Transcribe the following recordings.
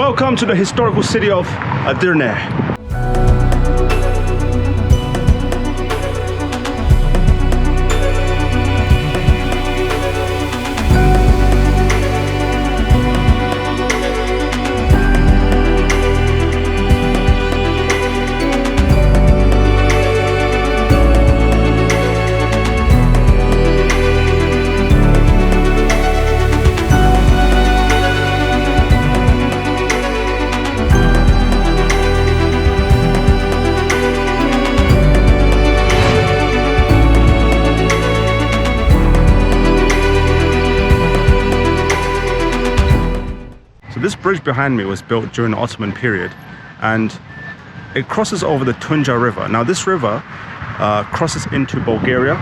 Welcome to the historical city of Edirne. This bridge behind me was built during the Ottoman period, and it crosses over the Tunca River. Now this river crosses into Bulgaria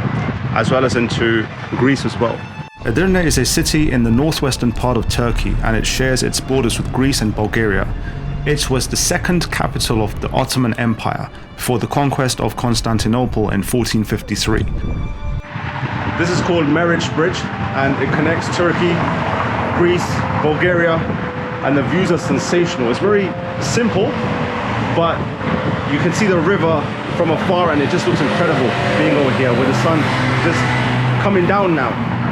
as well as into Greece as well. Edirne is a city in the northwestern part of Turkey, and it shares its borders with Greece and Bulgaria. It was the second capital of the Ottoman Empire before the conquest of Constantinople in 1453. This is called Meric Bridge, and it connects Turkey, Greece, Bulgaria, and the views are sensational. It's very simple, but you can see the river from afar, and it just looks incredible being over here with the sun just coming down now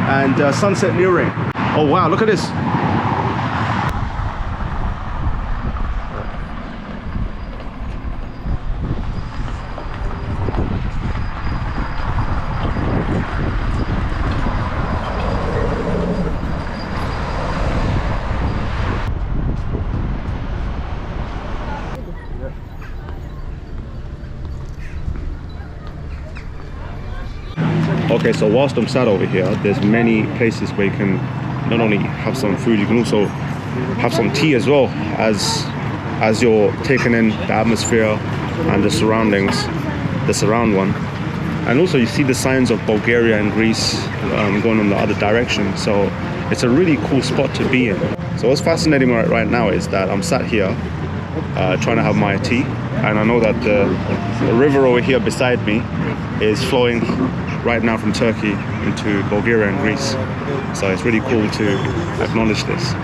and sunset nearing. Oh wow, look at this. Okay, so whilst I'm sat over here, there's many places where you can not only have some food, you can also have some tea as well as you're taking in the atmosphere and the surroundings, the surround one. And also you see the signs of Bulgaria and Greece going in the other direction. So it's a really cool spot to be in. So what's fascinating right now is that I'm sat here trying to have my tea, and I know that the river over here beside me is flowing right now from Turkey into Bulgaria and Greece. So it's really cool to acknowledge this.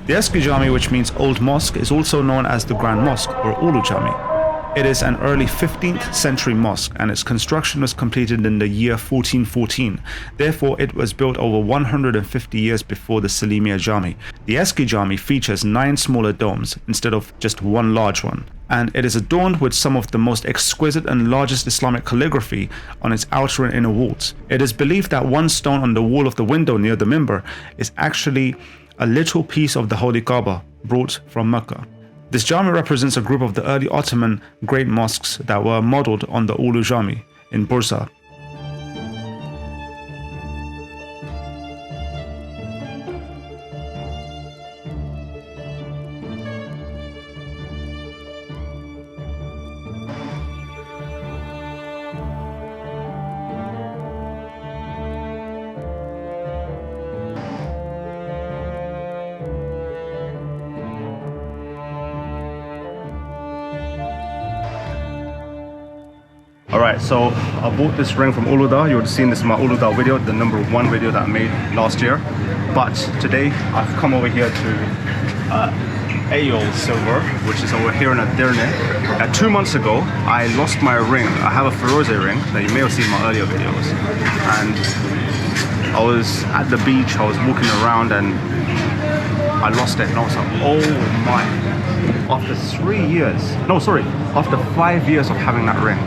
The Eski Cami, which means Old Mosque, is also known as the Grand Mosque or Ulu Cami. It is an early 15th century mosque, and its construction was completed in the year 1414. Therefore, it was built over 150 years before the Selimiye Cami. The Eski Cami features 9 smaller domes instead of just one large one, and it is adorned with some of the most exquisite and largest Islamic calligraphy on its outer and inner walls. It is believed that one stone on the wall of the window near the Mimbar is actually a little piece of the Holy Kaaba brought from Mecca. This Cami represents a group of the early Ottoman great mosques that were modeled on the Ulu Cami in Bursa. Alright, so I bought this ring from Uludağ. You would have seen this in my Uludağ video, the #1 video that I made last year. But today I've come over here to Aya Silver, which is over here in Edirne. 2 months ago, I lost my ring. I have a Feroze ring that you may have seen in my earlier videos. And I was at the beach, I was walking around and I lost it. And I was like, oh my. After 3 years, no sorry, after 5 years of having that ring,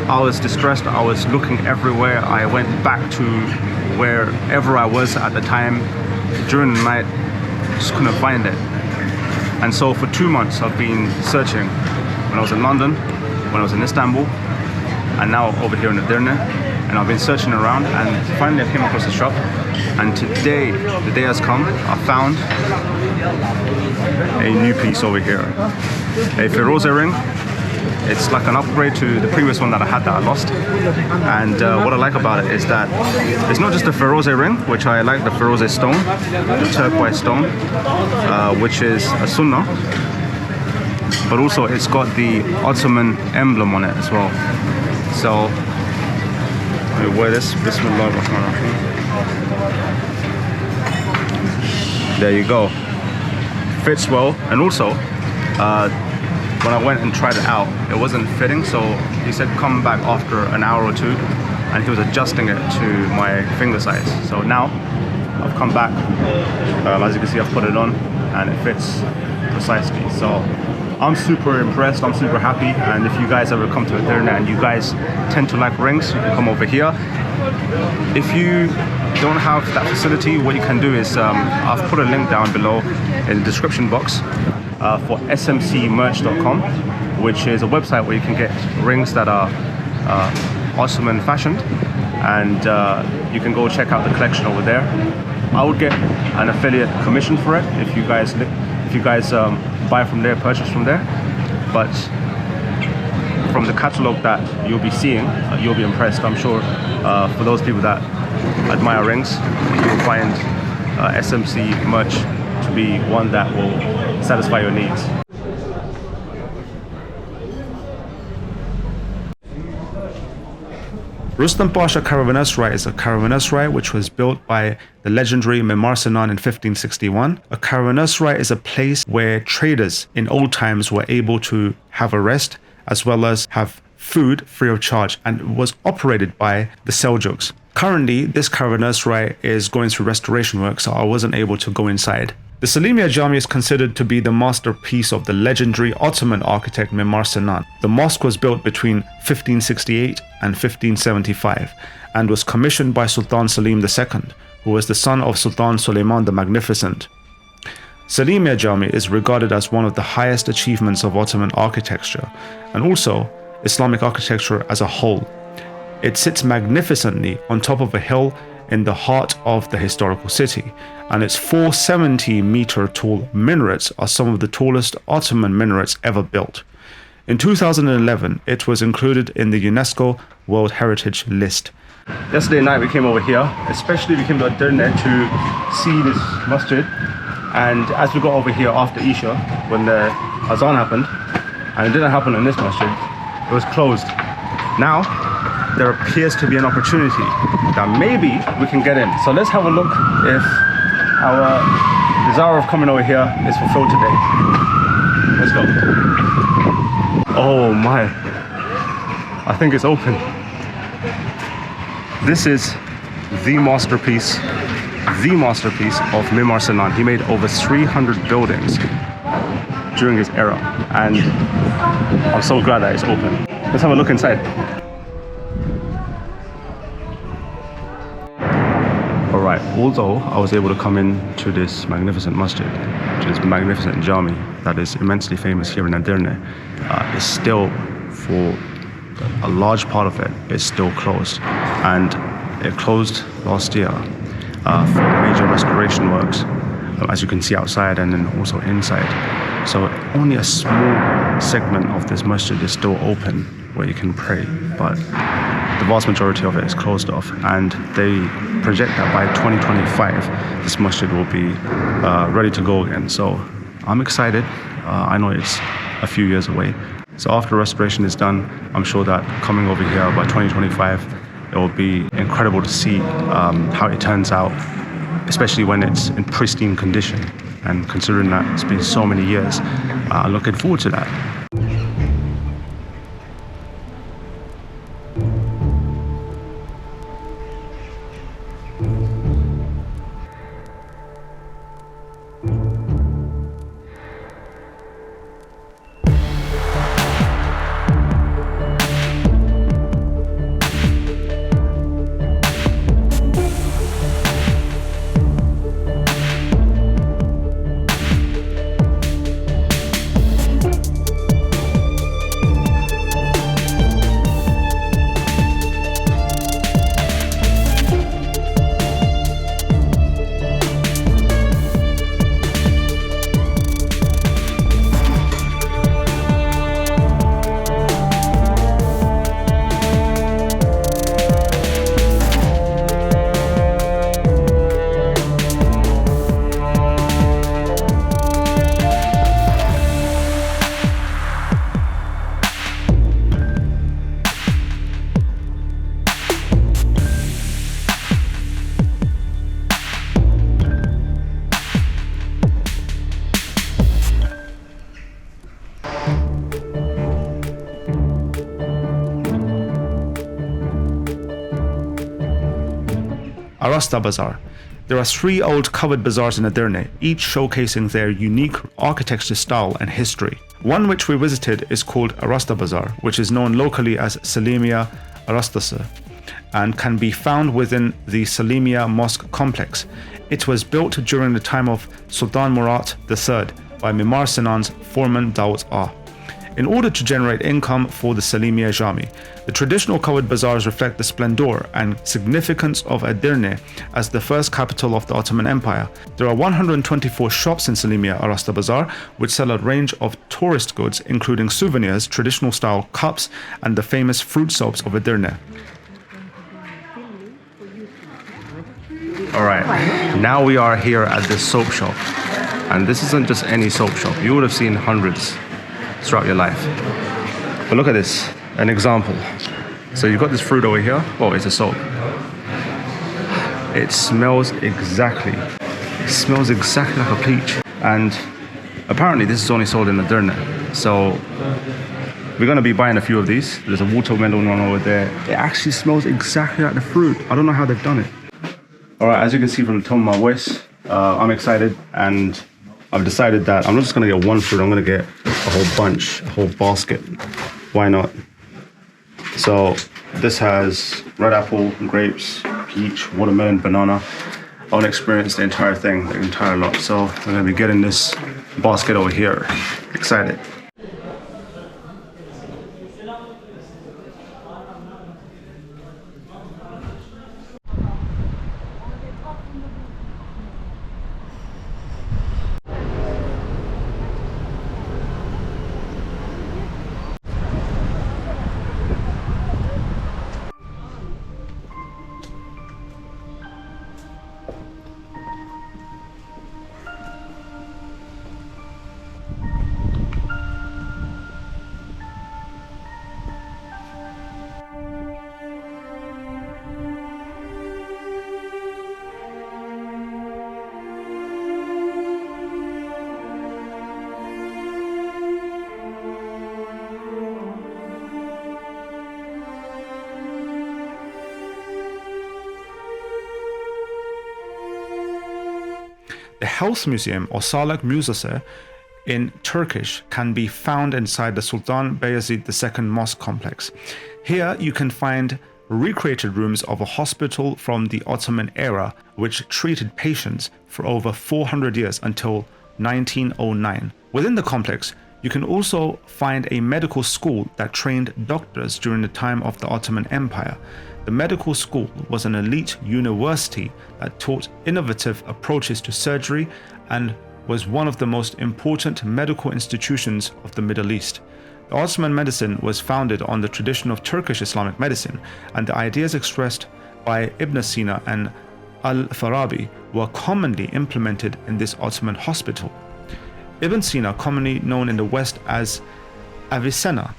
I was distressed. I was looking everywhere. I went back to wherever I was at the time during the night, just couldn't find it. And so for 2 months I've been searching, when I was in London, when I was in Istanbul, and now over here in Edirne. And I've been searching around, and finally I came across the shop. And today, the day has come. I found a new piece over here, a Feroze ring. It's like an upgrade to the previous one that I had that I lost. And what I like about it is that it's not just the Feroze ring, which I like, the Feroze stone, the turquoise stone, which is a sunnah, but also it's got the Ottoman emblem on it as well. So let me wear this. Bismillah ar-Rahman ar-Rahim. There you go. Fits well, and also when I went and tried it out, it wasn't fitting, so he said come back after an hour or two, and he was adjusting it to my finger size. So now I've come back, as you can see I've put it on and it fits precisely. So I'm super impressed, I'm super happy, and if you guys ever come to Edirne and you guys tend to like rings, you can come over here. If you don't have that facility, what you can do is, I've put a link down below in the description box for smcmerch.com, which is a website where you can get rings that are Ottoman fashioned, and you can go check out the collection over there. I would get an affiliate commission for it if you guys buy from there, purchase from there. But from the catalog that you'll be seeing, you'll be impressed. I'm sure for those people that admire rings, you will find SMC merch to be one that will satisfy your needs. Rustam Pasha Caravanserai is a caravanserai which was built by the legendary Mimar Sinan in 1561. A caravanserai is a place where traders in old times were able to have a rest as well as have food free of charge, and was operated by the Seljuks. Currently, this caravanserai is going through restoration work, so I wasn't able to go inside. The Selimiye Cami is considered to be the masterpiece of the legendary Ottoman architect Mimar Sinan. The mosque was built between 1568 and 1575 and was commissioned by Sultan Selim II, who was the son of Sultan Suleiman the Magnificent. Selimiye Cami is regarded as one of the highest achievements of Ottoman architecture and also Islamic architecture as a whole. It sits magnificently on top of a hill in the heart of the historical city, and its 470-meter tall minarets are some of the tallest Ottoman minarets ever built. In 2011, it was included in the UNESCO World Heritage List. Yesterday night we came over here, especially we came to Edirne to see this masjid, and as we got over here after Isha, when the Azan happened, and it didn't happen in this masjid, it was closed. Now, there appears to be an opportunity that maybe we can get in. So let's have a look if our desire of coming over here is fulfilled today. Let's go. Oh my, I think it's open. This is the masterpiece of Mimar Sinan. He made over 300 buildings during his era, and I'm so glad that it's open. Let's have a look inside. Alright, although I was able to come in to this magnificent masjid, to this magnificent jami that is immensely famous here in Edirne, it's still, for a large part of it, is still closed. And it closed last year for major restoration works, as you can see outside and then also inside. So only a small segment of this masjid is still open where you can pray, but the vast majority of it is closed off, and they project that by 2025 this masjid will be ready to go again. So I'm excited. I know it's a few years away, so after restoration is done, I'm sure that coming over here by 2025 it will be incredible to see how it turns out, especially when it's in pristine condition, and considering that it's been so many years, I'm looking forward to that. Arasta Bazaar. There are 3 old covered bazaars in Edirne, each showcasing their unique architecture style and history. One which we visited is called Arasta Bazaar, which is known locally as Selimiye Arastası, and can be found within the Selimiye Mosque complex. It was built during the time of Sultan Mehmet III by Mimar Sinan's foreman Davut Ağa. In order to generate income for the Selimiye Cami, the traditional covered bazaars reflect the splendor and significance of Edirne as the first capital of the Ottoman Empire. There are 124 shops in Selimiye Arasta Bazaar which sell a range of tourist goods including souvenirs, traditional style cups, and the famous fruit soaps of Edirne. Alright, now we are here at this soap shop, and this isn't just any soap shop. You would have seen hundreds throughout your life. But look at this, an example. So you've got this fruit over here. Oh, it's a soap. It smells exactly like a peach. And apparently this is only sold in Edirne. So we're gonna be buying a few of these. There's a watermelon one over there. It actually smells exactly like the fruit. I don't know how they've done it. All right, as you can see from the tone of my voice, I'm excited, and I've decided that I'm not just gonna get one fruit, I'm gonna get a whole bunch, a whole basket. Why not? So this has red apple, grapes, peach, watermelon, banana. I want to experience the entire thing, the entire lot. So I'm gonna be getting this basket over here. Excited. The Health Museum, or Sağlık Müzesi in Turkish, can be found inside the Sultan Bayezid II Mosque complex. Here you can find recreated rooms of a hospital from the Ottoman era which treated patients for over 400 years until 1909. Within the complex, you can also find a medical school that trained doctors during the time of the Ottoman Empire. The medical school was an elite university that taught innovative approaches to surgery and was one of the most important medical institutions of the Middle East. The Ottoman medicine was founded on the tradition of Turkish Islamic medicine, and the ideas expressed by Ibn Sina and Al-Farabi were commonly implemented in this Ottoman hospital. Ibn Sina, commonly known in the West as Avicenna,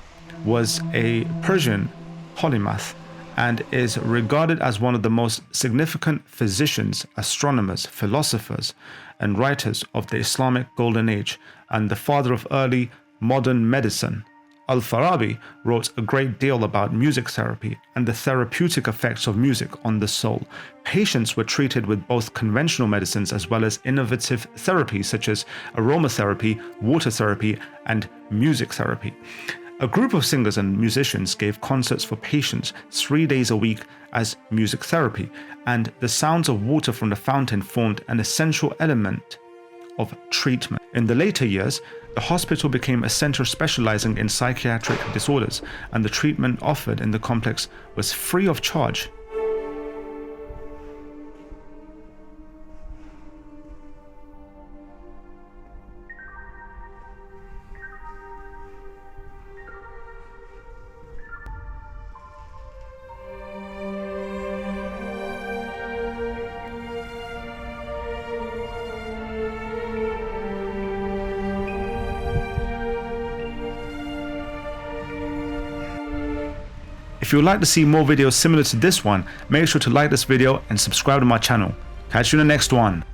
was a Persian polymath and is regarded as one of the most significant physicians, astronomers, philosophers, and writers of the Islamic Golden Age, and the father of early modern medicine. Al-Farabi wrote a great deal about music therapy and the therapeutic effects of music on the soul. Patients were treated with both conventional medicines as well as innovative therapies such as aromatherapy, water therapy, and music therapy. A group of singers and musicians gave concerts for patients 3 days a week as music therapy, and the sounds of water from the fountain formed an essential element of treatment. In the later years, the hospital became a center specializing in psychiatric disorders, and the treatment offered in the complex was free of charge. If you would like to see more videos similar to this one, make sure to like this video and subscribe to my channel. Catch you in the next one.